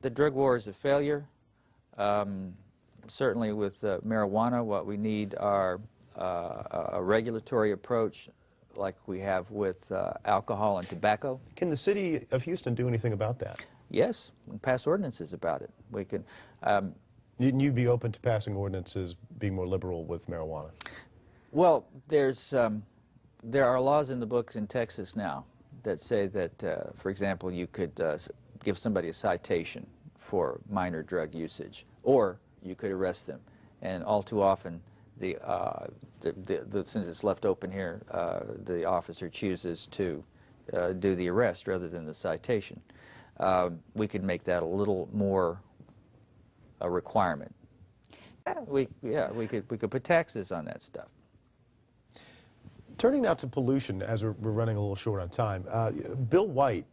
the drug war is a failure. Certainly with marijuana, what we need are a regulatory approach like we have with alcohol and tobacco. Can the city of Houston do anything about that? Yes, and pass ordinances about it. We can. You'd be open to passing ordinances being more liberal with marijuana? Well, there are laws in the books in Texas now that say that, for example, you could give somebody a citation for minor drug usage, or you could arrest them. And all too often, since it's left open here, the officer chooses to do the arrest rather than the citation. We could make that a little more a requirement. We could put taxes on that stuff. Turning now to pollution, as we're running a little short on time, Bill White,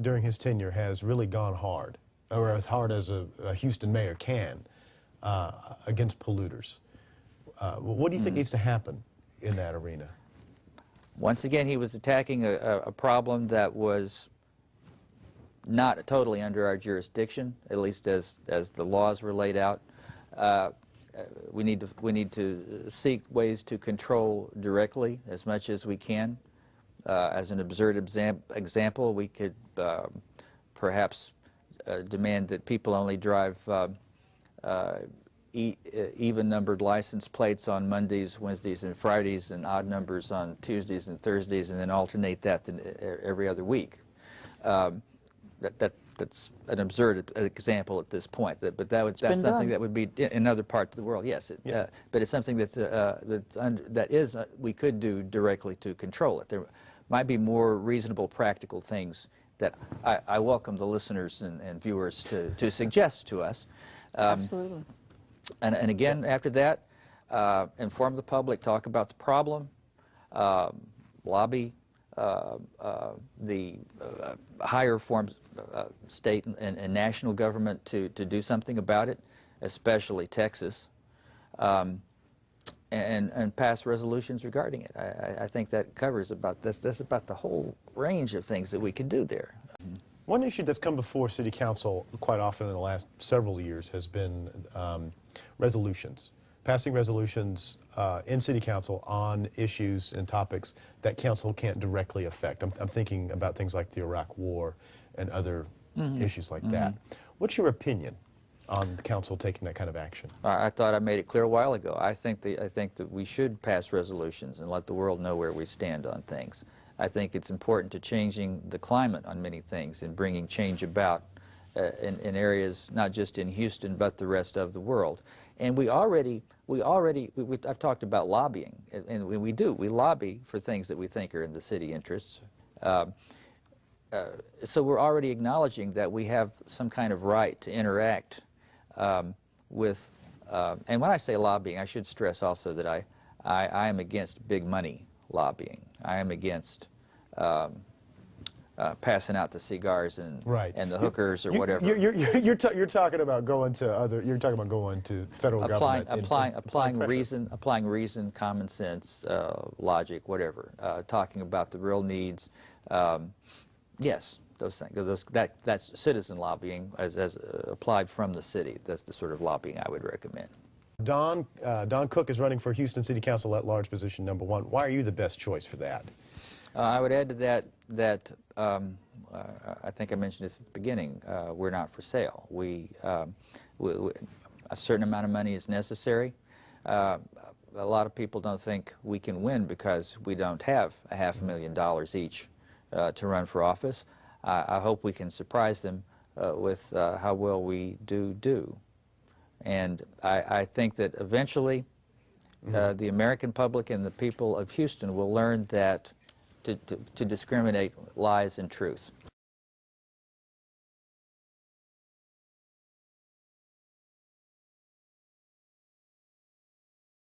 during his tenure, has really gone hard, or as hard as a Houston mayor can, against polluters. What do you think needs to happen in that arena? Once again, he was attacking a problem that was not totally under our jurisdiction, at least as the laws were laid out. We need to seek ways to control directly as much as we can. As an absurd example, we could perhaps demand that people only drive even-numbered license plates on Mondays, Wednesdays, and Fridays, and odd numbers on Tuesdays and Thursdays, and then alternate that every other week. That's an absurd example at this point, but that's something that would be in other parts of the world. Yes, but it's something we could do directly to control it. There might be more reasonable, practical things that I welcome the listeners and viewers to suggest to us. Absolutely. And again, after that, inform the public, talk about the problem, lobby the higher forms, state and national government to do something about it, especially Texas, and pass resolutions regarding it. I think that covers about this. That's about the whole range of things that we can do there. One issue that's come before City Council quite often in the last several years has been resolutions. Passing resolutions in City Council on issues and topics that Council can't directly affect. I'm thinking about things like the Iraq War and other issues like that. What's your opinion on the Council taking that kind of action? I thought I made it clear a while ago. I think that we should pass resolutions and let the world know where we stand on things. I think it's important to changing the climate on many things and bringing change about in areas not just in Houston but the rest of the world. And I've talked about lobbying, and we lobby for things that we think are in the city interests. So we're already acknowledging that we have some kind of right to interact with, and when I say lobbying, I should stress also that I am against big money lobbying. I am against passing out the cigars and the hookers or whatever. You're talking about going to federal government. Applying reason, common sense, logic, whatever. Talking about the real needs. Yes, those things. That's citizen lobbying as applied from the city. That's the sort of lobbying I would recommend. Don Cook is running for Houston City Council at-large position #1. Why are you the best choice for that? I would add to that I think I mentioned this at the beginning. We're not for sale. A certain amount of money is necessary. A lot of people don't think we can win because we don't have $500,000 each to run for office. I hope we can surprise them with how well we do. And I think that eventually the American public and the people of Houston will learn that to discriminate lies and truth.